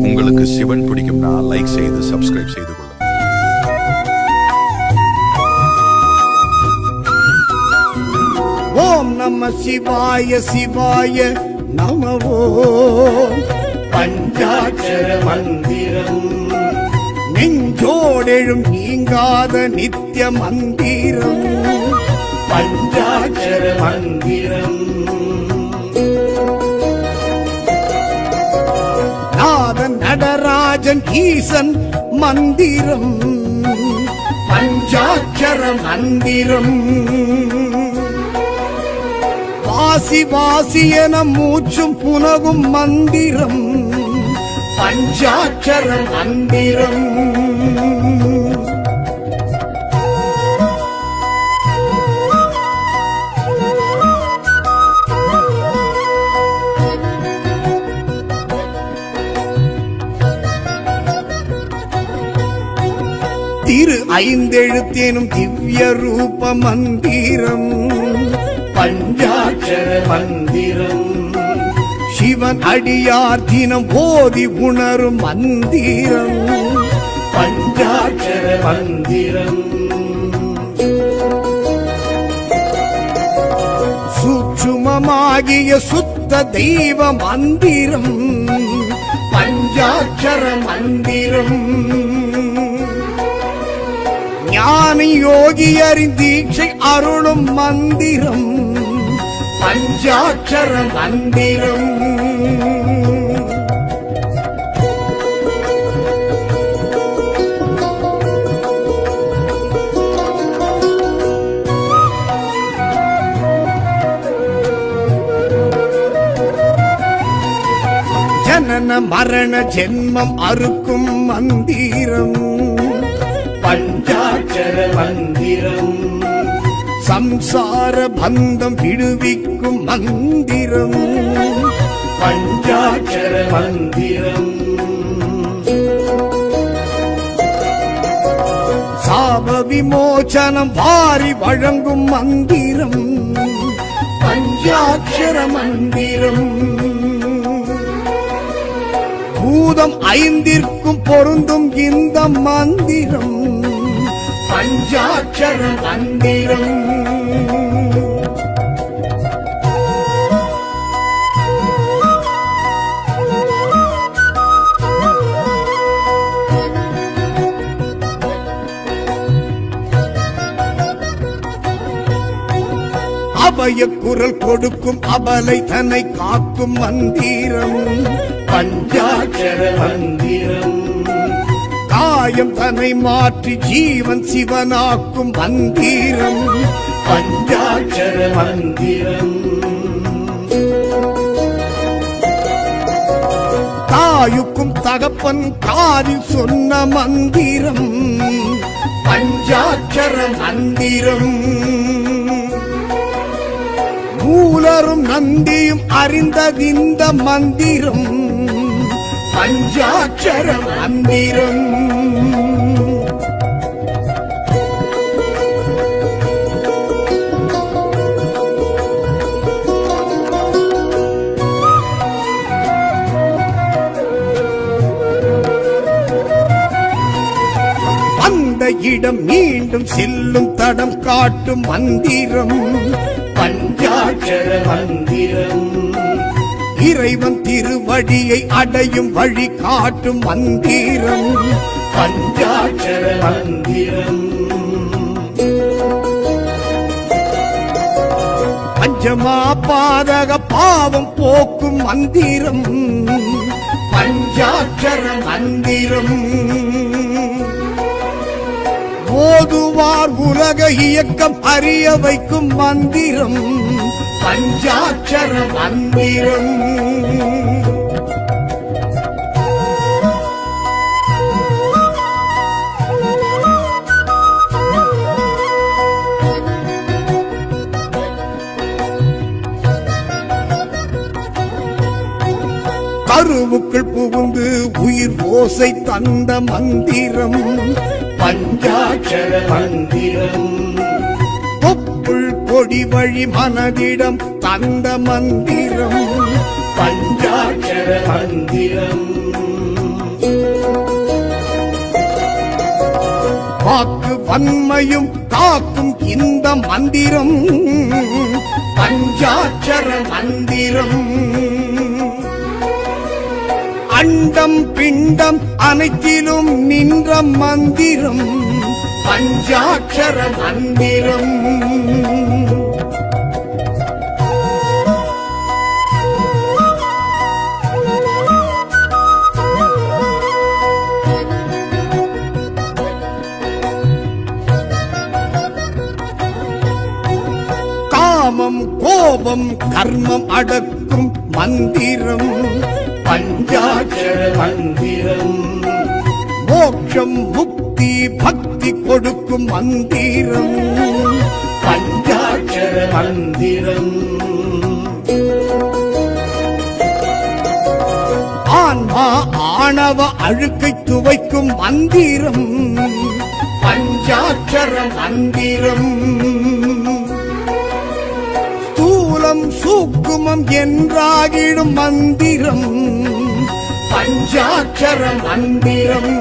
உங்களுக்கு சிவன் பிடிக்கும்னா லைக் செய்து சப்ஸ்கிரைப் செய்து கொள்ளுங்கள். ஓம் நம சிவாய சிவாய நம ஓம். பஞ்சாட்சர மந்திரம் நெஞ்சோடெழும் நீங்காத நித்திய மந்திரம். பஞ்சாட்சர மந்திரம் நாதன் நடராஜன் ஈசன் மந்திரம். பஞ்சாட்சர மந்திரம் வாசி வாசி என மூச்சும் புனகும் மந்திரம். பஞ்சாட்சர மந்திரம் திரு ஐந்தெழுத்தேனும் திவ்ய ரூப மந்திரம். பஞ்சாட்சர மந்திரம் சிவன் அடியார் தினம் போதி உணரும் மந்திரம். பஞ்சாட்சர மந்திரம் சூட்சுமமாகிய சுத்த தெய்வ மந்திரம். பஞ்சாட்சர மந்திரம் ஞானி யோகியரின் தீட்சை அருளும் மந்திரம். பஞ்சாட்சர மந்திரம் ஜனன மரண ஜென்மம் அறுக்கும் மந்திரம். பஞ்சாட்சர மந்திரம் சம்சார பந்தம் விடுவிக்கும் மந்திரம். பஞ்சாட்சர மந்திரம் சாப விமோசனம் வாரி வழங்கும் மந்திரம். பஞ்சாட்சர மந்திரம் பூதம் ஐந்திற்கும் பொருந்தும் இந்த மந்திரம். பஞ்சாட்சர மந்திரம் அபய குரல் கொடுக்கும் அபலை தன்னை காக்கும் மந்திரம். பஞ்சாட்சர மந்திரம் காயம் தன்னை மாற்றி ஜீவன் சிவனாக்கும் மந்திரம். பஞ்சாட்சர மந்திரம் தாயுக்கும் தகப்பன் காதில் சொன்ன மந்திரம். பஞ்சாட்சர மந்திரம் மூலரும் நந்தியும் அறிந்ததிந்த மந்திரம். பஞ்சாட்சர மந்திரம் அந்த இடம் மீண்டும் செல்லும் தடம் காட்டும் மந்திரம். பஞ்சாட்சர மந்திரம் இறைவன் திருவடியை அடையும் வழி காட்டும் மந்திரம். பஞ்சாட்சர மந்திரம் பஞ்சமா பாதக பாவம் போக்கும் மந்திரம். பஞ்சாட்சர மந்திரம் ஓதுவார் உலக இயக்கம் அறிய வைக்கும் மந்திரம். பஞ்சாட்சர மந்திரம் கருவுக்குள் புகுந்து உயிர் ஓசை தந்த மந்திரம். பஞ்சாட்சர மந்திரம் தொப்புள் கொடி வழி மனதிடம் தந்த மந்திரம். பஞ்ச பஞ்சாட்சர மந்திரம். வாக்கு வன்மையும் காக்கும் இந்த மந்திரம் பஞ்சாட்சர மந்திரம். அண்டம் பிண்டம் அனைத்திலும் நின்ற மந்திரம் பஞ்சாட்சர மந்திரம். காமம் கோபம் கர்மம் அடக்கும் மந்திரம் பஞ்சாட்சர மந்திரம். மோட்சம் முக்தி பக்தி கொடுக்கும் மந்திரம் பஞ்சாட்சர மந்திரம். ஆன்மா ஆணவ அழுக்கை துவைக்கும் மந்திரம் பஞ்சாட்சர மந்திரம். ஸ்தூலம் சூக்குமம் என்றாகிடும் மந்திரம் பஞ்சாட்சர மந்திரம்.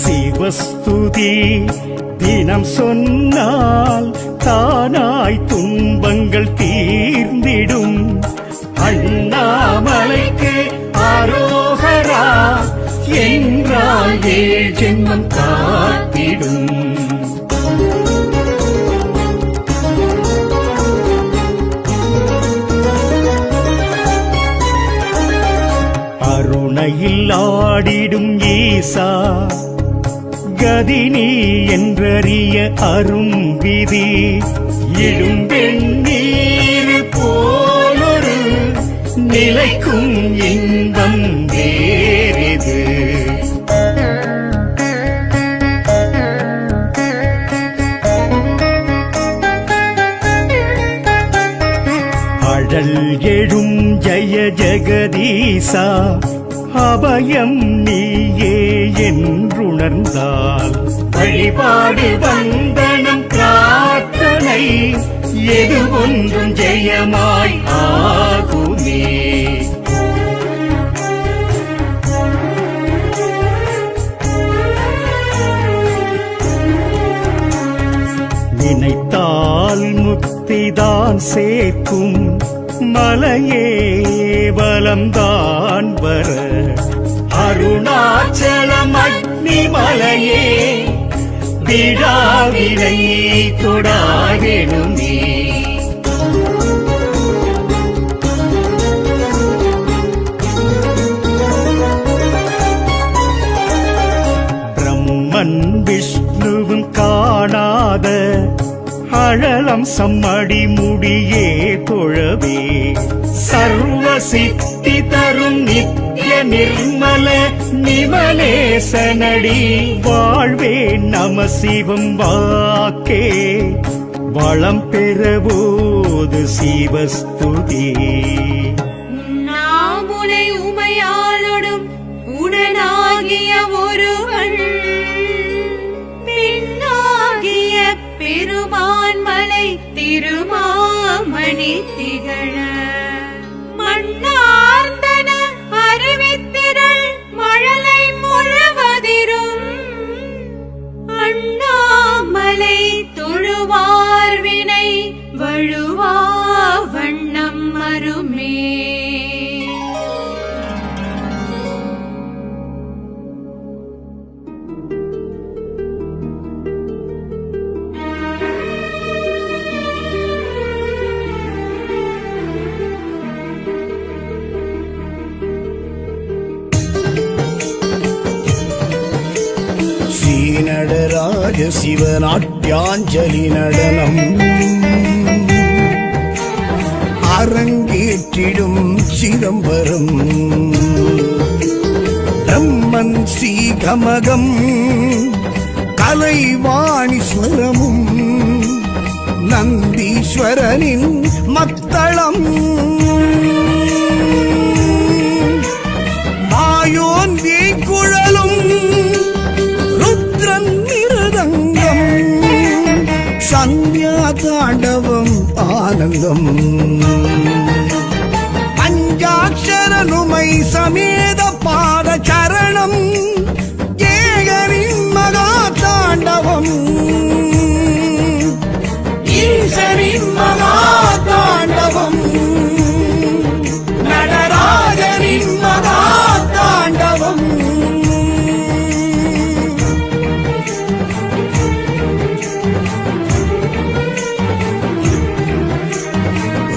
சிவஸ்துதி தினம் சொன்னால் தானாய் துன்பங்கள் தீர்ந்திடும். அண்ணாமலைக்கு ஆரோகரா என்றால் ஏழ் ஜென்மம் காத்திடும். அருணையில் ஆடிடும் ஈசா கதினி என்றறிய அரும்பிதி இடும் வெண்ணீர் போலொரு நிலைக்கும் இன்பம் வேறிது. அழல் எழும் ஜய ஜெகதீசா அபயம் நீயே என்றுணர்ந்தால் வழிபாடு வந்தனம் பிரார்த்தனை எது ஒன்றும் ஜெயமாய் ஆகுமே. நினைத்தால் முக்திதான் சேர்க்கும் மலையே பலம்தான் வர அருணாச்சலம் அக்னி மலையே விடாவினை தொடாகெனுமே. பிரம்மன் விஷ்ணுவும் காணாத அழலம் சம்மடி முடியே தொழவே சர்வ சித்தி தரும் நித்ய நிர்மல நிமலேசனடி வாழ்வே நம சிவம் வாக்கே வளம் பெறபோது சிவஸ்துதி. உண்ணாமுலை உமையாளொடும் உடனாகிய ஒருவன் பின்னாகிய பெருமான்மலை திருமாமணி திகழ மண்ணார்ந்தன அறிவித்திரள் மழலை முழுவதிரும் அண்ணாமலை தொழுவார்வினை வழுவா வண்ணம் மருமே. நடராஜ சிவநாட்டியாஞ்சலி நடனம் அரங்கேற்றிடும் சிதம்பரம் பிரம்மன் ஸ்ரீகமகம் கலைவாணீஸ்வரமும் நந்தீஸ்வரனின் மத்தளம் மாயோன் சந்தியா தாண்டவம் ஆனந்தம் பஞ்சாட்சரனுமை சமேத பாத சரணம் ஏகரின் மகா தாண்டவம் ஈசரின் மகா தாண்டவம் நடராஜனின் மகா தாண்டவம்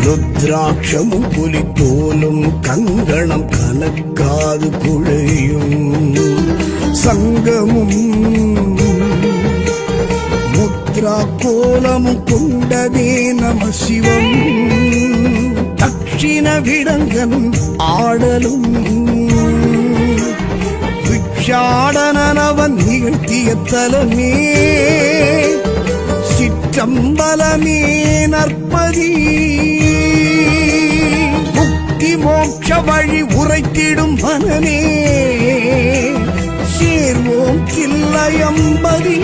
ருத்ராட்சமும் புலித்தோலும் கங்கணம் கலக்காது குழையும் சங்கமும் முத்ரா கோலமும் கொண்டதே நம சிவம் தட்சிண விடங்கன் ஆடலும் விக்ஷாடனவன் நிகழ்த்திய தலமே சிற்றம்பலமே நற்பதி முக்தி மோட்ச வழி உரைத்திடும் மனமே சேர்வோம் கில்லையம்பதி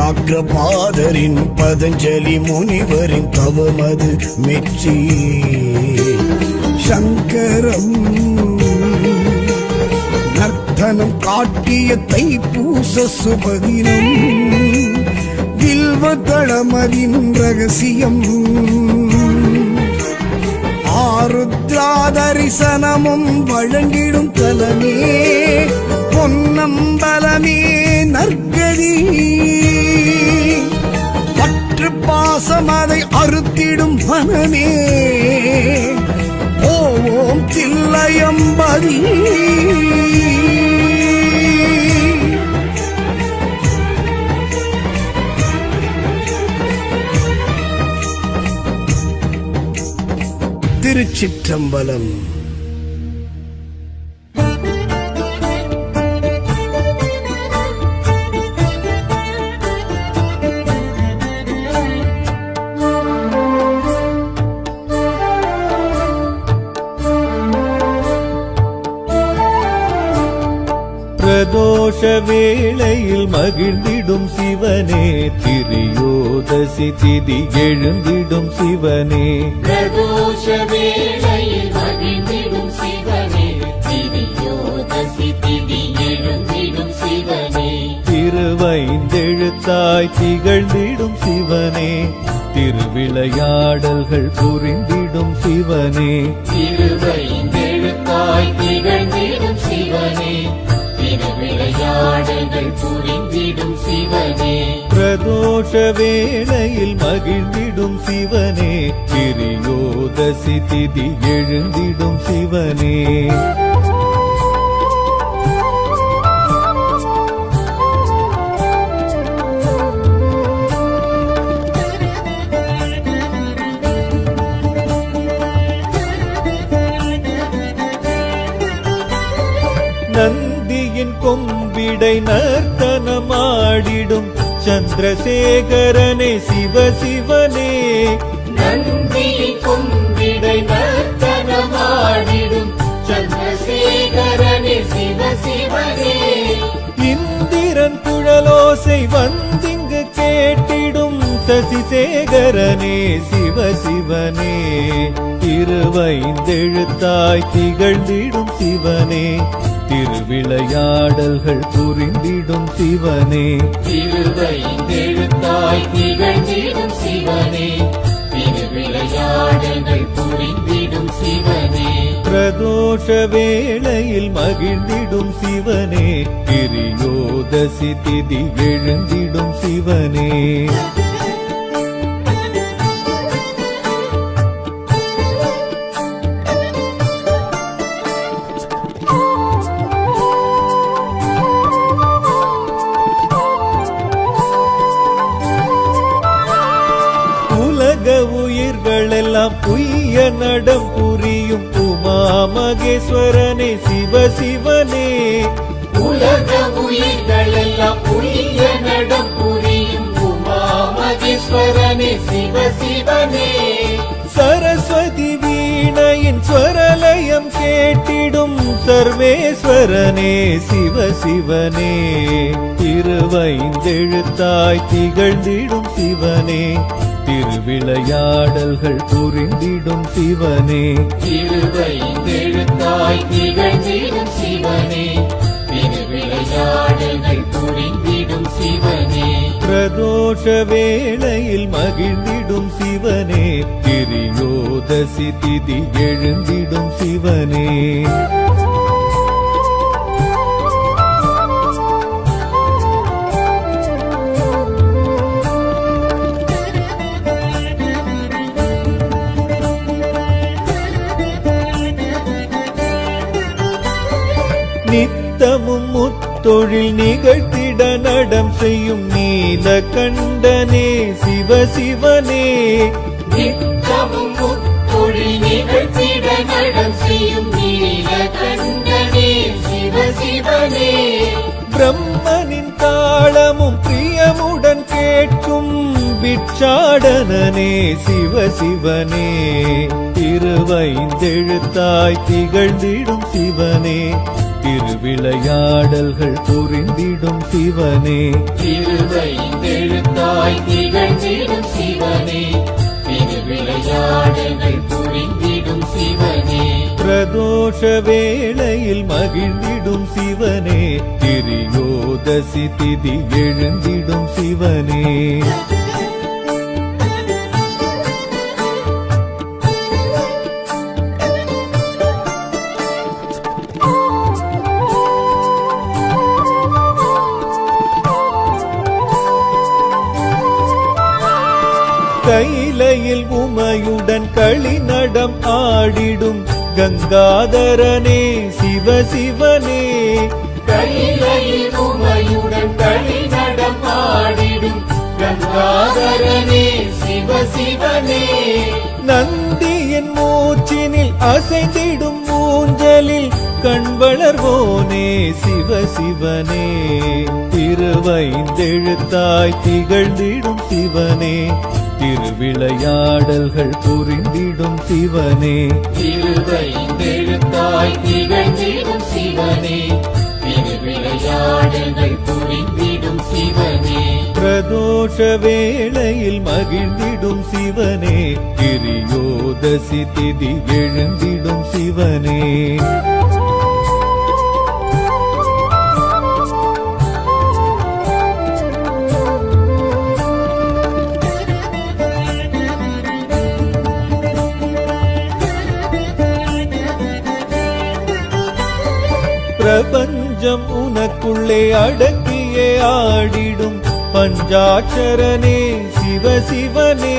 வியாக்ரபாதரின் பதஞ்சலி முனிவரின் தவமது மெச்சி சங்கரம் நர்த்தனம் காட்டிய தைப்பூச சுபதினம் வில்வ தளமதின் ரகசியம் ஆருத்ரா தரிசனமும் வழங்கிடும் தலமே பொன்னம்பலமே நற்கதி பற்று பாசம் அதை அறுத்திடும் மனமே ஓம் தில்லையம்பதி திருச்சிற்றம்பலம். பிரதோஷ வேளையில் மகிழ்ந்திடும் சிவனே திரியோதசி திதி எழுந்திடும் சிவனே பிரதோஷ வேளையில் மகிழ்ந்திடும் சிவனே திரியோதசி திதி எழுந்திடும் சிவனே திருவைந்தெழுத்தாய் திகழ்ந்திடும் சிவனே திருவிளையாடல்கள் புரிந்திடும் சிவனே திருவைந்தெழுத்தாய் திகழ்ந்திடும் சிவனே திருவிளையாடல்கள் புரிந்திடும் சிவனே பிரதோஷ வேளையில் மகிழ்ந்திடும் சிவனே திரியோதசி திதி எழுந்திடும் சிவனே நந்தியின் கொம்பிடை நர்த்தனமாடிடும் சந்திரசேகரனே சிவசிவனே நந்தியின் கொம்பிடை நர்த்தனமாடிடும் சந்திரசேகரனே சிவசிவனே இந்திரன் குழலோசை வந்திங்கு கேட்டிடும் சசிசேகரனே சிவசிவனே திருவைந்தெழுத்தாய் திகழ்ந்திடும் சிவனே திருவிளையாடல்கள் புரிந்திடும் சிவனே திருவைந்தெழுத்தாய் திகழ்ந்திடும் சிவனே திருவிளையாடல்கள் புரிந்திடும் சிவனே பிரதோஷ வேளையில் மகிழ்ந்திடும் சிவனே திரியோதசி திதி எழுந்திடும் சிவனே உயிர்களெல்லாம் புய்ய நடம் புரியும் உமா மகேஸ்வரனே சிவசிவனே உலக உயிர்களெல்லாம் புரிய நடம் புரியும் உமா மகேஸ்வரனே சிவசிவனே சரஸ்வதி வீணையின் ஸ்வரலயம் கேட்டிடும் சர்வேஸ்வரனே சிவ சிவனே திருவைந்தெழுத்தாய் திகழ்ந்திடும் சிவனே திருவிளையாடல்கள் புரிந்திடும் சிவனே திருவைந்தெழுத்தாய் திகழ்ந்திடும் சிவனே திருவிளையாடல்கள் புரிந்திடும் சிவனே பிரதோஷ வேளையில் மகிழ்ந்திடும் சிவனே திரியோதசி திதி எழுந்திடும் சிவனே நித்தமும் முத்தொழில் நிகழ்த்திட நடம் செய்யும் நீலகண்டனே சிவ சிவனே நித்தமும் முத்தொழில் நிகழ்த்திட நடம் செய்யும் நீலகண்டனே சிவ சிவனே பிரம்மனின் தாளமும் பிரியமுடன் கேட்கும் பிட்சாடனே சிவ சிவனே திருவைந்தெழுத்தாய் திகழ்ந்திடும் சிவனே திருவிளையாடல்கள் புரிந்திடும் சிவனே திருவைந்தெழுத்தாய் திகழ்ந்திடும் சிவனே திருவிளையாடல்கள் புரிந்திடும் சிவனே பிரதோஷ வேளையில் மகிழ்ந்திடும் சிவனே திரியோதசி திதி எழுந்திடும் சிவனே கைலையில் உமையுடன் களிநடம் ஆடிடும் கங்காதரனே சிவ சிவனே கைலையில் உமையுடன் களிநடம் ஆடிடும் கங்காதரனே சிவ சிவனே நந்தியின் மூச்சினில் அசைந்திடும் ஊஞ்சலில் கண்வளர்வோனே சிவ சிவனே திருவைந்தெழுத்தாய் திகழ்ந்திடும் சிவனே திருவிளையாடல்கள் புரிந்திடும் சிவனே திருவைந்தெழுத்தாய் திகழ்ந்திடும் சிவனே திருவிளையாடல்கள் புரிந்திடும் சிவனே பிரதோஷ வேளையில் மகிழ்ந்திடும் சிவனே திரியோதசி திதி எழுந்திடும் சிவனே பிரபஞ்சம் உனக்குள்ளே அடக்கியே ஆடிடும் பஞ்சாட்சரனே சிவ சிவனே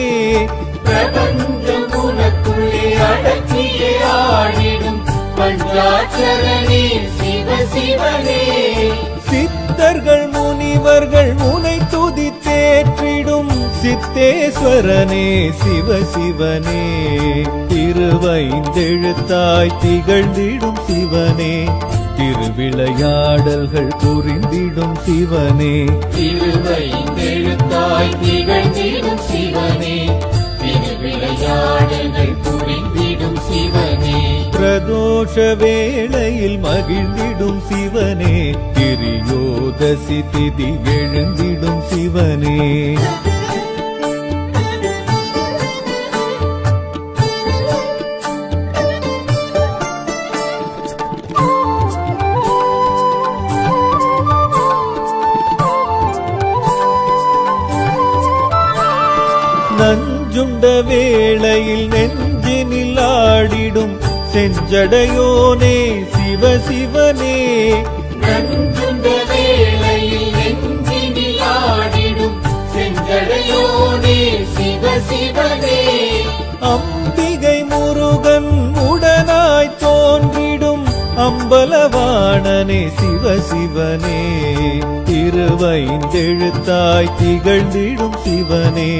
பிரபஞ்சம் உனக்குள்ளே அடக்கியே ஆடிடும் பஞ்சாட்சரனே சிவ சிவனே சித்தர்கள் முனிவர்கள் உனை துதித்தேற்றிடும் சித்தேஸ்வரனே சிவ சிவனே திருவைந்தெழுத்தாய் திகழ்ந்திடும் சிவனே திருவிளையாடல்கள் புரிந்திடும் சிவனே திருவைந்தெழுத்தாய் திகழ்ந்திடும் சிவனே திருவிளையாடல்கள் புரிந்திடும் சிவனே பிரதோஷ வேளையில் மகிழ்ந்திடும் சிவனே திரியோதசி திதி எழுந்திடும் சிவனே நஞ்சுண்ட வேளையில் நெஞ்சினில் ஆடிடும் செஞ்சடையோனே சிவ சிவனே நஞ்சுண்ட வேளையில் நெஞ்சினில் ஆடிடும் செஞ்சடையோனே சிவ சிவனே அம்பிகை முருகன் உடனாய் தோன்றிடும் அம்பலவாணனே சிவ சிவனே திருவைந்தெழுத்தாய் திகழ்ந்திடும் சிவனே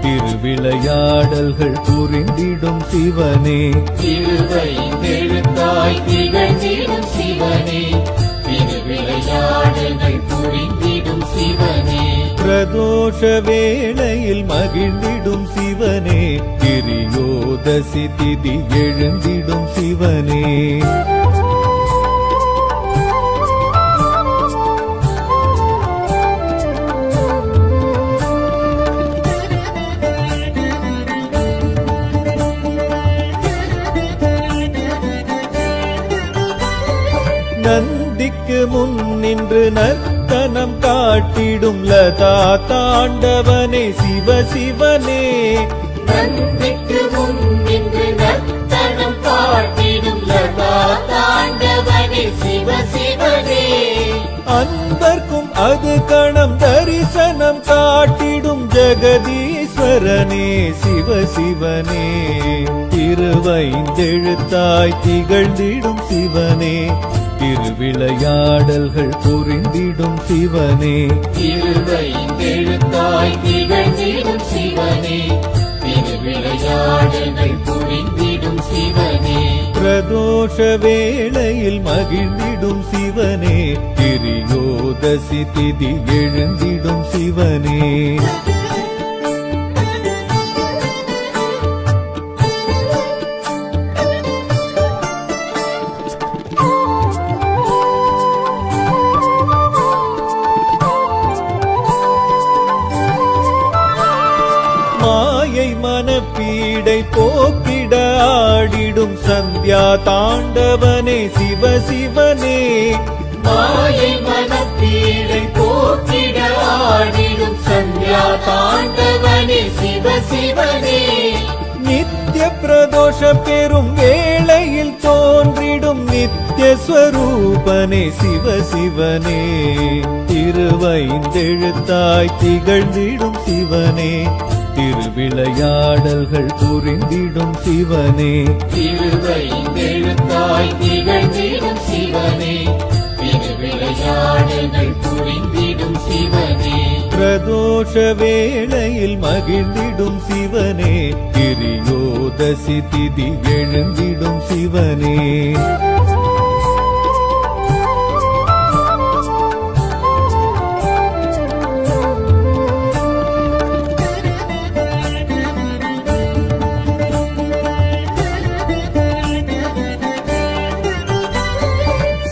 திருவிளையாடல்கள் புரிந்திடும் சிவனே திருவைந்தெழுத்தாய் திகழ்ந்திடும் சிவனே திருவிளையாடல்கள் புரிந்திடும் சிவனே பிரதோஷ வேளையில் மகிழ்ந்திடும் சிவனே திரியோதசி திதி எழுந்திடும் சிவனே. நந்திக்கு முன் நின்று நர்த்தனம் காட்டிடும் லதா தாண்டவனே சிவ சிவனே. நந்திக்கு முன் நின்று நர்த்தனம் காட்டிடும் லதா தாண்டவனே சிவ சிவனே. அன்பர்க்கும் அது கணம் தரிசனம் காட்டிடும் ஜெகதீஸ்வரனே சிவ சிவனே. திருவைந்தெழுத்தாய் திகழ்ந்திடும் சிவனே, திருவிளையாடல்கள் புரிந்திடும் சிவனே. திருவைந்தெழுத்தாய் திகழ்ந்திடும் சிவனே, திருவிளையாடல்கள் புரிந்திடும் சிவனே. பிரதோஷ வேளையில் மகிழ்ந்திடும் சிவனே, திரியோதசி திதி எழுந்திடும் சிவனே. மாயை மனப்பீடை போக்கிட ஆடிடும் சந்தியா தாண்டவனே சிவ சிவனே. மாயை மனப்பீடை போக்கிட ஆடிடும் சந்தியா தாண்டவனே சிவ சிவனே. நித்ய பிரதோஷ பெரும் வேளையில் தோன்றிடும் நித்ய ஸ்வரூபனே சிவ சிவனே. திருவைந்தெழுத்தாய் திகழ்ந்திடும் சிவனே, திருவிளையாடல்கள் புரிந்திடும் சிவனே. திருவைந்தெழுத்தாய் திகழ்ந்திடும் சிவனே, திருவிளையாடல்கள் புரிந்திடும் சிவனே. பிரதோஷ வேளையில் மகிழ்ந்திடும் சிவனே, திரியோதசி திதி எழுந்திடும் சிவனே.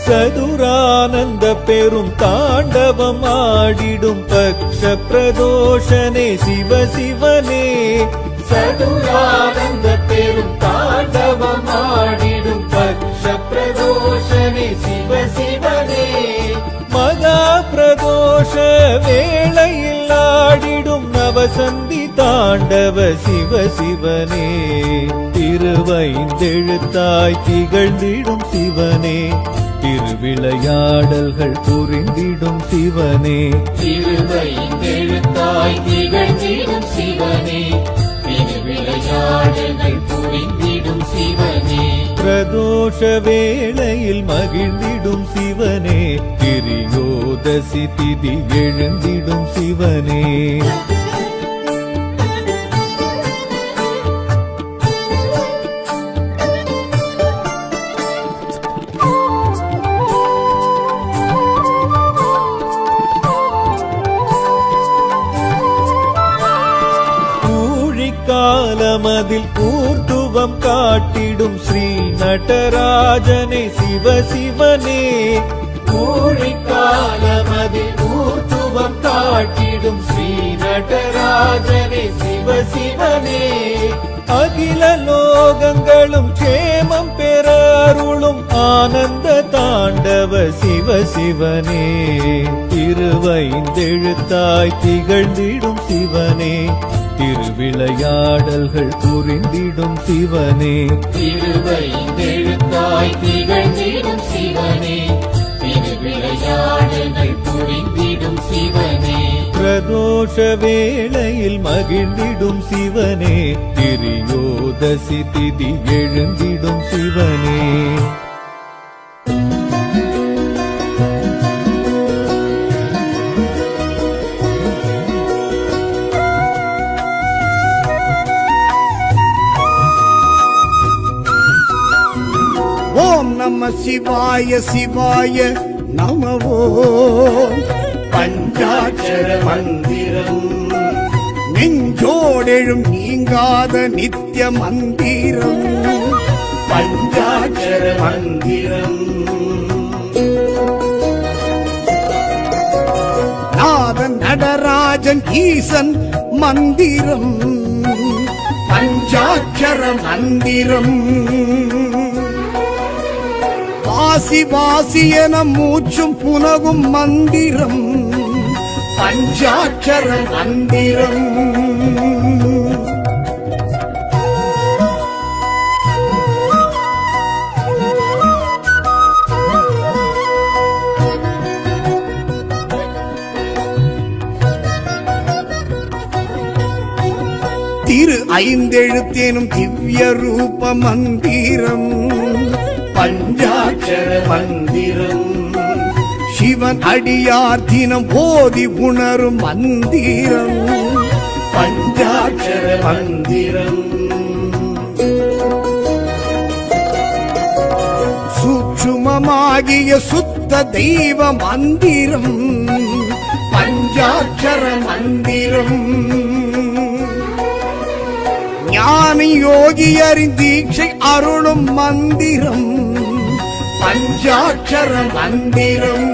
சதுரானந்த பெரும் தாண்டவம் ஆடிடும் பக்ஷ பிரதோஷனே சிவ சிவனே. சதுரானந்த பெரும் தாண்டவம் ஆடிடும் பக்ஷ பிரதோஷனே சிவ சிவனே. மகா பிரதோஷ வேளையில் ஆடிடும் நவசந்தி தாண்டவ சிவ சிவனே. திருவைந்தெழுத்தாய் திகழ்ந்திடும் சிவனே, திருவிளையாடல்கள் புரிந்திடும் சிவனே. திருவைந்தெழுத்தாய் திகழ்ந்திடும் சிவனே, திருவிளையாடல்கள் புரிந்திடும் சிவனே. பிரதோஷ வேளையில் மகிழ்ந்திடும் சிவனே, திரியோதசி திதி எழுந்திடும் சிவனே. காலமதில் ஊர்துவம் காட்டிடும் ஸ்ரீ நடராஜனே சிவ சிவனே. ஊழிக்காலமதில் ஊர்துவம் காட்டிடும் ஸ்ரீ நடராஜனே சிவ சிவனே. அகில லோகங்களும் க்ஷேமம் பெற அருளும் ஆனந்த தாண்டவ சிவ சிவனே. திருவைந்தெழுத்தாய் திகழ்ந்திடும் சிவனே, திருவிளையாடல்கள் புரிந்திடும் சிவனே. திருவைந்தெழுத்தாய் திகழ்ந்திடும் சிவனே, திருவிளையாடல்கள் புரிந்திடும் சிவனே. பிரதோஷ வேளையில் மகிழ்ந்திடும் சிவனே, திரியோதசி திதி எழுந்திடும் சிவனே. ஓம் நம சிவாய சிவாய நம ஓம். பஞ்சாட்சர மந்திரம் நெஞ்சோடெழும் நீங்காத நித்திய மந்திரம் பஞ்சாட்சர மந்திரம் நாதன் நடராஜன் ஈசன் மந்திரம் பஞ்சாட்சர மந்திரம் வாசி வாசி என மூச்சும் புனகும் மந்திரம் பஞ்சாட்சர மந்திரம் திரு ஐந்தெழுத்தேனும் திவ்ய ரூப மந்திரம் பஞ்சாட்சர மந்திரம் சிவன் அடியார் தினம் போதி உணரும் மந்திரம் பஞ்சாட்சர மந்திரம் சூட்சுமமாகிய சுத்த தெய்வ மந்திரம் பஞ்சாட்சர மந்திரம் ஞானி யோகியரின் தீட்சை அருளும் மந்திரம் பஞ்சாட்சர மந்திரம்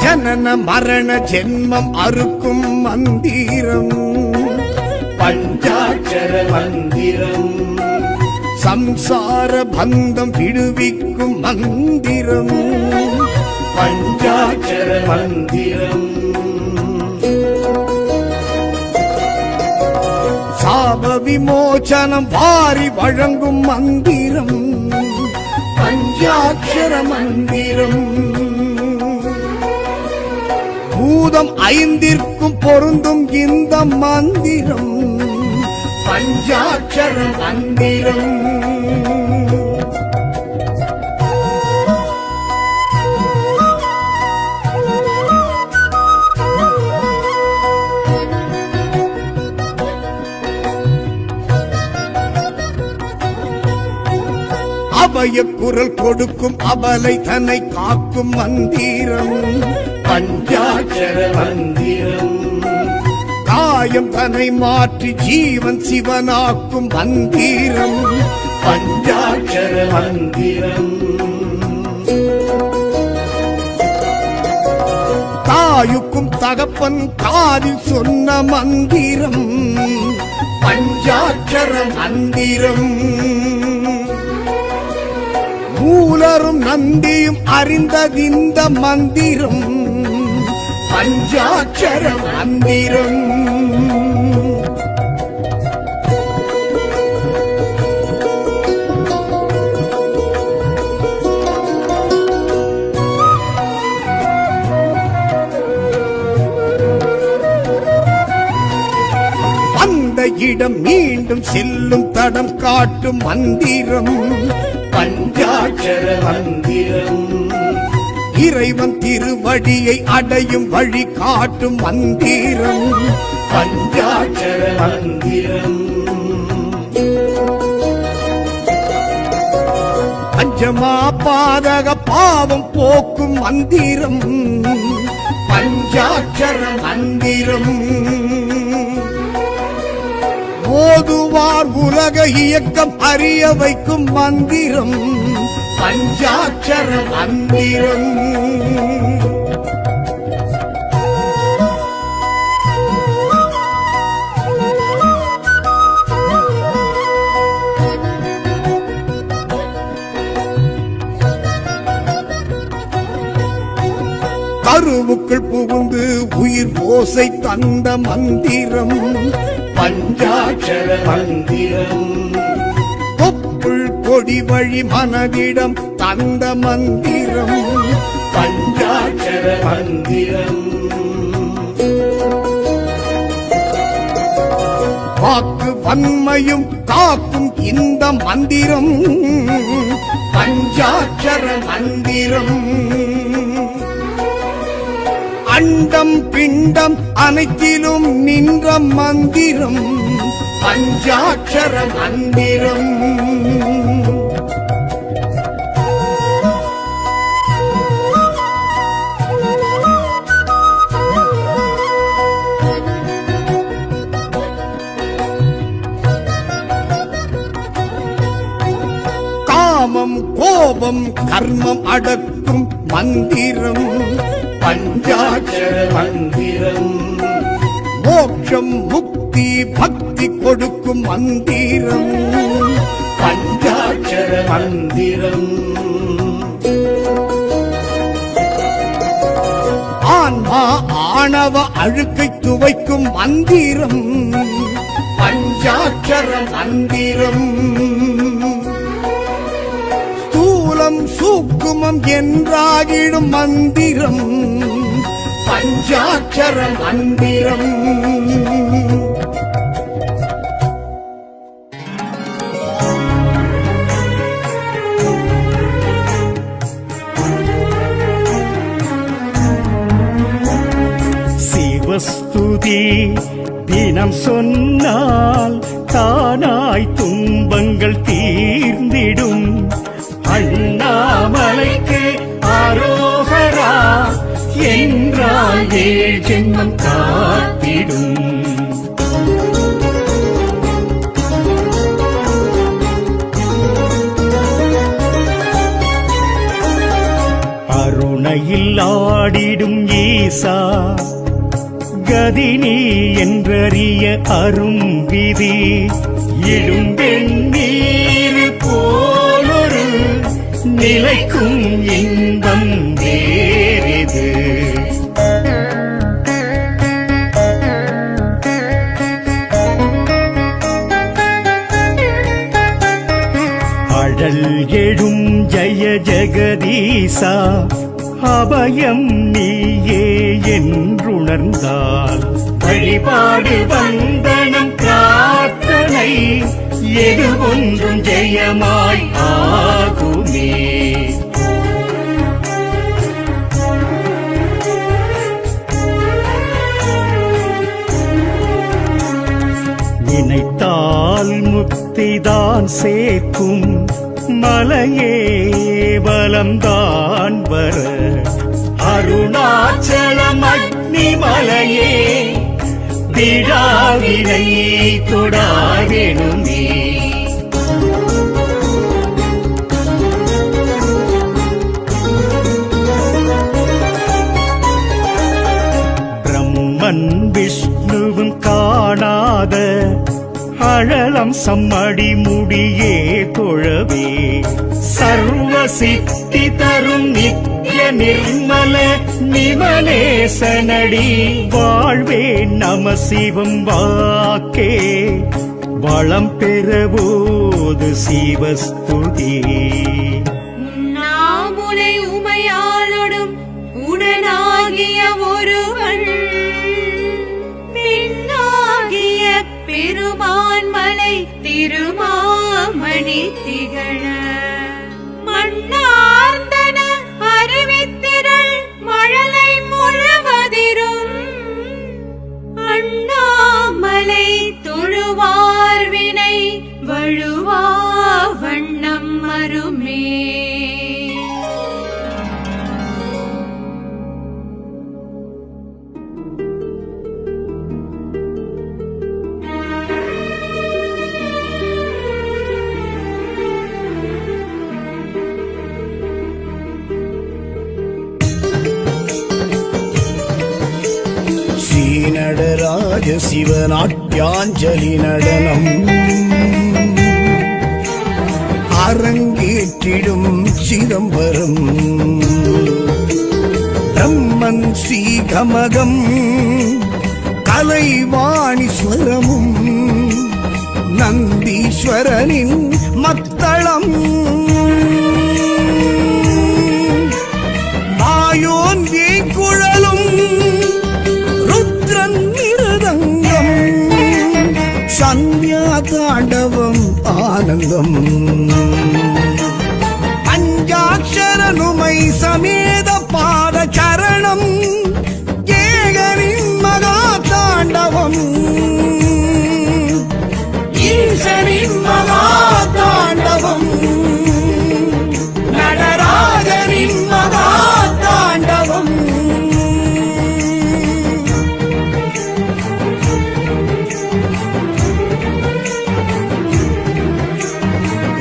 ஜனன மரண ஜென்மம் அறுக்கும் மந்திரம் பஞ்சாட்சர மந்திரம் சம்சார பந்தம் விடுவிக்கும் மந்திரம் பஞ்சாட்சர மந்திரம் சாப விமோசனம் வாரி வழங்கும் மந்திரம் பஞ்சாட்சர மந்திரம் பூதம் ஐந்திற்கும் பொருந்தும் இந்த மந்திரம் பஞ்சாட்சர மந்திரம் அபய குரல் கொடுக்கும் அபலை தன்னை காக்கும் மந்திரம் பஞ்சாட்சர மந்திரம் காயம் தன்னை மாற்றி ஜீவன் சிவனாக்கும் மந்திரம் பஞ்சாட்சர மந்திரம் தாயுக்கும் தகப்பன் காதில் சொன்ன மந்திரம் பஞ்சாட்சர மந்திரம் மூலரும் நந்தியும் அறிந்ததிந்த மந்திரம் பஞ்சாட்சர மந்திரம் அந்த இடம் மீண்டும் செல்லும் தடம் காட்டும் மந்திரம் பஞ்சாட்சர மந்திரம் இறைவன் திருவடியை அடையும் வழி காட்டும் மந்திரம் பஞ்சாட்சர மந்திரம் பஞ்சமா பாதக பாவம் போக்கும் மந்திரம் பஞ்சாட்சர மந்திரம் ஓதுவார் உலக இயக்கம் அறிய வைக்கும் மந்திரம் பஞ்சாட்சர மந்திரம் கருவுக்குள் புகுந்து உயிர் ஓசை தந்த மந்திரம் பஞ்சாட்சர மந்திரம் தொப்புள் கொடி வழி மனதிடம் தந்த மந்திரம் பஞ்சாட்சர மந்திரம் வாக்கு வன்மையும் காக்கும் இந்த மந்திரம் பஞ்சாட்சர மந்திரம் அண்டம் பிண்டம் அனைத்திலும் நின்ற மந்திரம் பஞ்சாட்சர மந்திரம். காமம் கோபம் கர்மம் அடக்கும் மந்திரம் பஞ்சாட்சர மந்திரம். மோட்சம் முக்தி பக்தி கொடுக்கும் மந்திரம் பஞ்சாட்சர மந்திரம். ஆன்மா ஆணவ அழுக்கை துவைக்கும் மந்திரம் பஞ்சாட்சர மந்திரம். ஸ்தூலம் சூக்குமம் என்றாகிடும் மந்திரம் பஞ்சாட்சர மந்திரம். சிவஸ்துதி தினம் சொன்னால் தானாய் துன்பங்கள் தீர்ந்திடும். அண்ணாமலைக்கு ஆரோகரா என்றால் ஏழ் ஜென்மம் காத்திடும். அருணையில் ஆடிடும் ஈசா கதினி என்றறிய அரும்பிதி இடும் வெண்ணீர் போலொரு நிலைக்கும் இன்பம் வேறிது. அழல் எழும் ஜய ஜெகதீசா அபயம் நீயே என்றுணர்ந்தால் வழிபாடு வந்தனம் பிரார்த்தனை எது ஒன்றும் ஜெயமாய் ஆகுமே. நினைத்தால் முக்திதான் சேர்க்கும் மலையே பலம்தான் வர அருணாச்சலம் அக்னி மலையே விழாவினை தொடாகெனுமே. பிரம்மன் விஷ்ணுவும் காணாத அழலம் சம்மடி முடியே தொழவே சர்வ சித்தி தரும் நித்ய நிர்மல நிமலேசனடி வாழ்வே நம சிவம் வாக்கே வளம் பெறபோது சிவஸ்துதி. உண்ணாமுலை உமையாளொடும் உடனாகிய ஒருவன் பின்னாகிய பெருமான் மலை திருமாமணி திகழ மண்ணார்ந்தன அறிவித்திரள் மழலை முழுவதிரும் அண்ணாமலை தொழுவார்வினை வழுவா வண்ணம் மருமே. நடராஜ சிவநாட்டியாஞ்சலி நடனம் அரங்கேற்றிடும் சிதம்பரம் பிரம்மன் ஸ்ரீகமகம் கலைவாணீஸ்வரமும் நந்தீஸ்வரனின் மத்தளம் மாயோன் குழலும் ருத்ரன் மிருதங்கம் சந்தியா தாண்டவம் ஆனந்தம் பஞ்சாட்சரனுமை சமேத பாத சரணம் ஈசனின் மகா தாண்டவம் நடராஜனின் மகா தாண்டவம்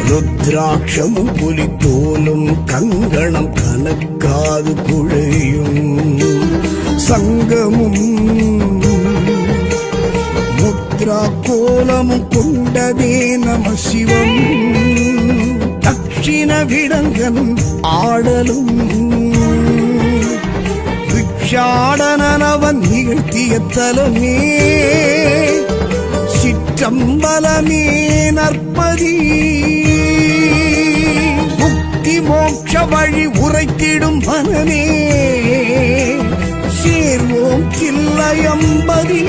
ருத்ராட்சமும் புலித்தோலும் கங்கணம் கணக்காது குழையும் சங்கமும் முத்ரா கோலமும் கொண்டதே நம சிவம் தட்சிண விடங்கன் ஆடலும் விக்ஷாடனவன் நிகழ்த்திய தலமே சிற்றம்பலமே நற்பதி முக்தி மோட்ச வழி உரைத்திடும் மனமே சேர்வோம் கில்லையம்பதி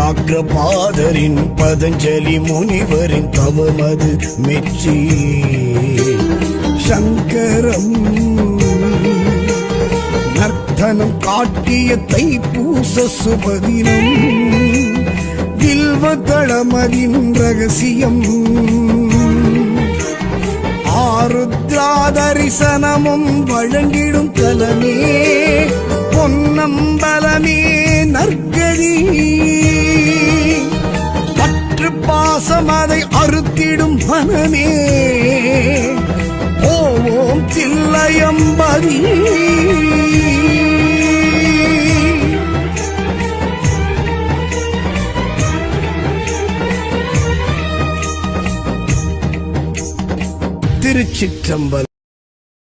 வியாக்ரபாதரின் பதஞ்சலி முனிவரின் தவமது மெச்சி சங்கரம் நர்த்தனம் காட்டிய தைப்பூச சுபதினம் வில்வதளமதின் ரகசியம் ஆருத்ரா தரிசனமும் வழங்கிடும் தலமே பொன்னம்பலமே நற்கதி பற்று பாசம் அதை அறுத்திடும் மனமே ஓம் தில்லையம்பதி திருச்சிற்றம்பலம்.